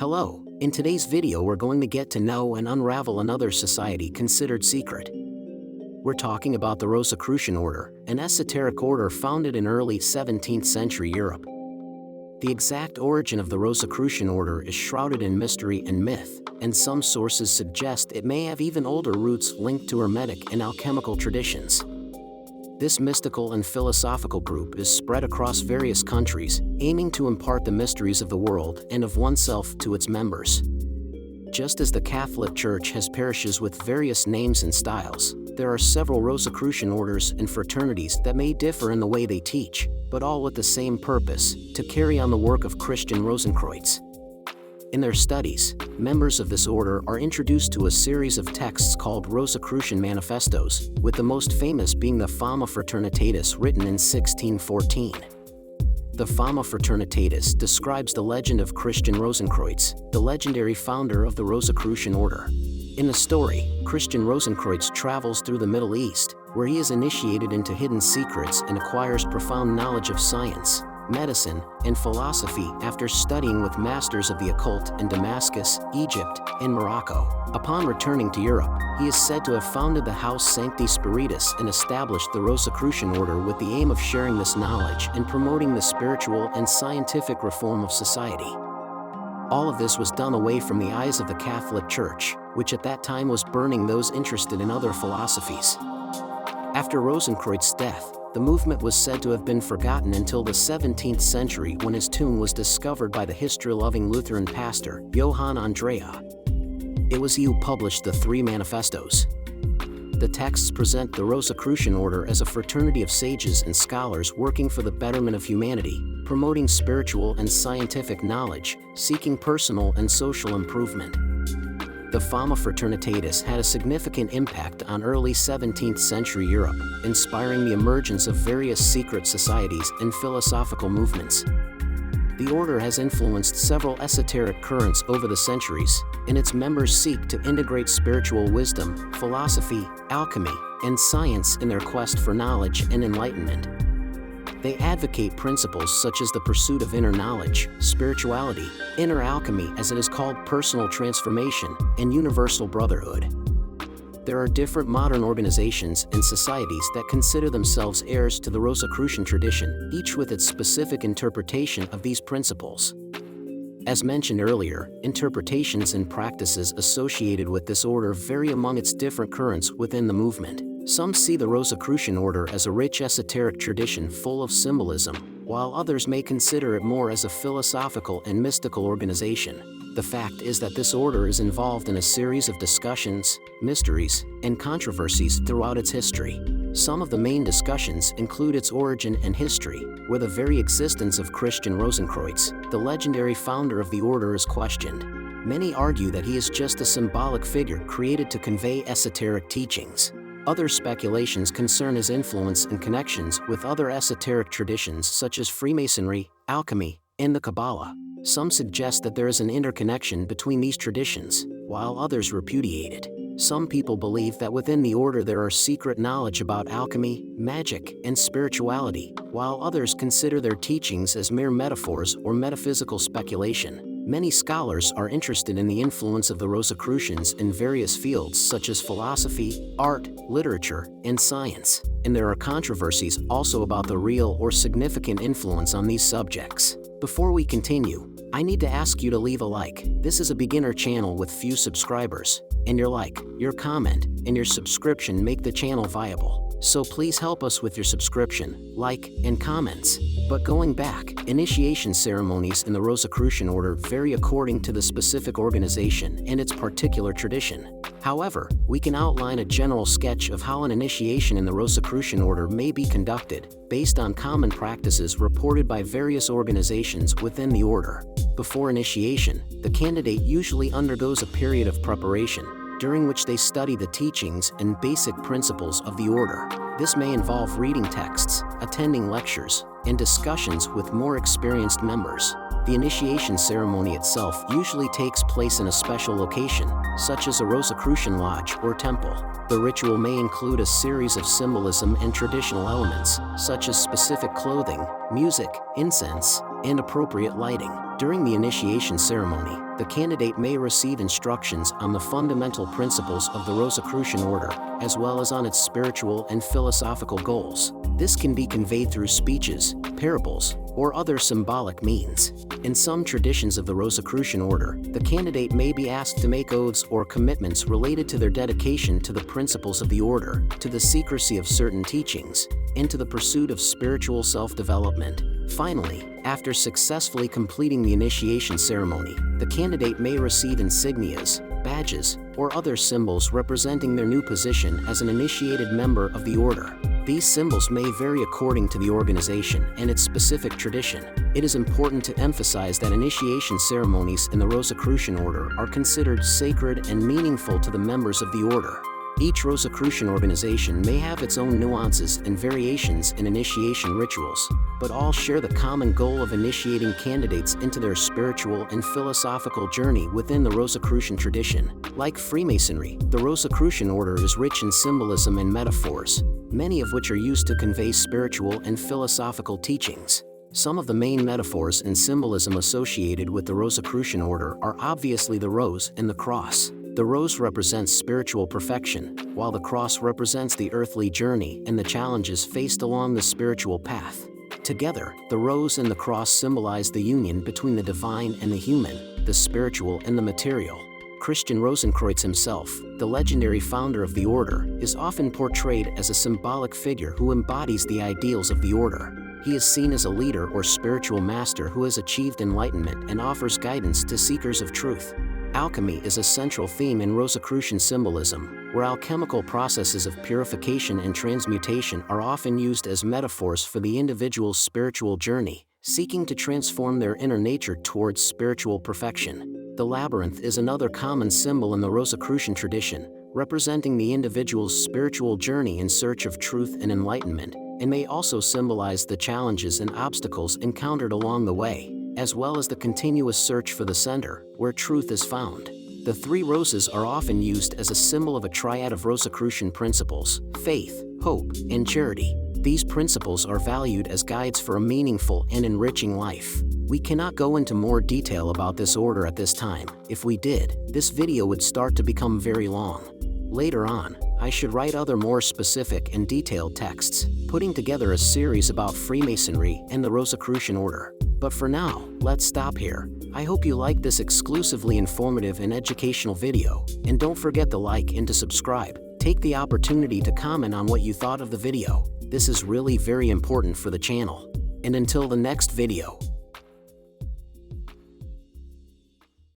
Hello, in today's video we're going to get to know and unravel another society considered secret. We're talking about the Rosicrucian Order, an esoteric order founded in early 17th century Europe. The exact origin of the Rosicrucian Order is shrouded in mystery and myth, and some sources suggest it may have even older roots linked to Hermetic and alchemical traditions. This mystical and philosophical group is spread across various countries, aiming to impart the mysteries of the world and of oneself to its members. Just as the Catholic Church has parishes with various names and styles, there are several Rosicrucian orders and fraternities that may differ in the way they teach, but all with the same purpose: to carry on the work of Christian Rosenkreutz. In their studies, members of this order are introduced to a series of texts called Rosicrucian manifestos, with the most famous being the Fama Fraternitatis written in 1614. The Fama Fraternitatis describes the legend of Christian Rosenkreutz, the legendary founder of the Rosicrucian Order. In the story, Christian Rosenkreutz travels through the Middle East, where he is initiated into hidden secrets and acquires profound knowledge of science, medicine, and philosophy after studying with masters of the occult in Damascus, Egypt, and Morocco. Upon returning to Europe, he is said to have founded the House Sancti Spiritus and established the Rosicrucian Order with the aim of sharing this knowledge and promoting the spiritual and scientific reform of society. All of this was done away from the eyes of the Catholic Church, which at that time was burning those interested in other philosophies. After Rosenkreutz's death, the movement was said to have been forgotten until the 17th century when his tomb was discovered by the history-loving Lutheran pastor, Johann Andrea. It was he who published the three manifestos. The texts present the Rosicrucian Order as a fraternity of sages and scholars working for the betterment of humanity, promoting spiritual and scientific knowledge, seeking personal and social improvement. The Fama Fraternitatis had a significant impact on early 17th century Europe, inspiring the emergence of various secret societies and philosophical movements. The order has influenced several esoteric currents over the centuries, and its members seek to integrate spiritual wisdom, philosophy, alchemy, and science in their quest for knowledge and enlightenment. They advocate principles such as the pursuit of inner knowledge, spirituality, inner alchemy as it is called, personal transformation, and universal brotherhood. There are different modern organizations and societies that consider themselves heirs to the Rosicrucian tradition, each with its specific interpretation of these principles. As mentioned earlier, interpretations and practices associated with this order vary among its different currents within the movement. Some see the Rosicrucian Order as a rich esoteric tradition full of symbolism, while others may consider it more as a philosophical and mystical organization. The fact is that this order is involved in a series of discussions, mysteries, and controversies throughout its history. Some of the main discussions include its origin and history, where the very existence of Christian Rosenkreutz, the legendary founder of the order, is questioned. Many argue that he is just a symbolic figure created to convey esoteric teachings. Other speculations concern his influence and connections with other esoteric traditions such as Freemasonry, alchemy, and the Kabbalah. Some suggest that there is an interconnection between these traditions, while others repudiate it. Some people believe that within the order there are secret knowledge about alchemy, magic, and spirituality, while others consider their teachings as mere metaphors or metaphysical speculation. Many scholars are interested in the influence of the Rosicrucians in various fields such as philosophy, art, literature, and science, and there are controversies also about the real or significant influence on these subjects. Before we continue, I need to ask you to leave a like. This is a beginner channel with few subscribers, and your like, your comment, and your subscription make the channel viable. So please help us with your subscription, like, and comments. But going back, initiation ceremonies in the Rosicrucian Order vary according to the specific organization and its particular tradition. However, we can outline a general sketch of how an initiation in the Rosicrucian Order may be conducted, based on common practices reported by various organizations within the order. Before initiation, the candidate usually undergoes a period of preparation, during which they study the teachings and basic principles of the order. This may involve reading texts, attending lectures, and discussions with more experienced members. The initiation ceremony itself usually takes place in a special location, such as a Rosicrucian lodge or temple. The ritual may include a series of symbolism and traditional elements, such as specific clothing, music, incense, and appropriate lighting. During the initiation ceremony, the candidate may receive instructions on the fundamental principles of the Rosicrucian Order, as well as on its spiritual and philosophical goals. This can be conveyed through speeches, parables, or other symbolic means. In some traditions of the Rosicrucian Order, the candidate may be asked to make oaths or commitments related to their dedication to the principles of the order, to the secrecy of certain teachings, and to the pursuit of spiritual self-development. Finally, after successfully completing the initiation ceremony, the candidate may receive insignias, badges, or other symbols representing their new position as an initiated member of the order. These symbols may vary according to the organization and its specific tradition. It is important to emphasize that initiation ceremonies in the Rosicrucian Order are considered sacred and meaningful to the members of the order. Each Rosicrucian organization may have its own nuances and variations in initiation rituals, but all share the common goal of initiating candidates into their spiritual and philosophical journey within the Rosicrucian tradition. Like Freemasonry, the Rosicrucian Order is rich in symbolism and metaphors, many of which are used to convey spiritual and philosophical teachings. Some of the main metaphors and symbolism associated with the Rosicrucian Order are obviously the rose and the cross. The rose represents spiritual perfection, while the cross represents the earthly journey and the challenges faced along the spiritual path. Together, the rose and the cross symbolize the union between the divine and the human, the spiritual and the material. Christian Rosenkreutz himself, the legendary founder of the order, is often portrayed as a symbolic figure who embodies the ideals of the order. He is seen as a leader or spiritual master who has achieved enlightenment and offers guidance to seekers of truth. Alchemy is a central theme in Rosicrucian symbolism, where alchemical processes of purification and transmutation are often used as metaphors for the individual's spiritual journey, seeking to transform their inner nature towards spiritual perfection. The labyrinth is another common symbol in the Rosicrucian tradition, representing the individual's spiritual journey in search of truth and enlightenment, and may also symbolize the challenges and obstacles encountered along the way, as well as the continuous search for the center, where truth is found. The three roses are often used as a symbol of a triad of Rosicrucian principles: faith, hope, and charity. These principles are valued as guides for a meaningful and enriching life. We cannot go into more detail about this order at this time. If we did, this video would start to become very long. Later on, I should write other more specific and detailed texts, putting together a series about Freemasonry and the Rosicrucian Order. But for now, let's stop here. I hope you liked this exclusively informative and educational video, and don't forget to like and to subscribe. Take the opportunity to comment on what you thought of the video. This is really very important for the channel. And until the next video.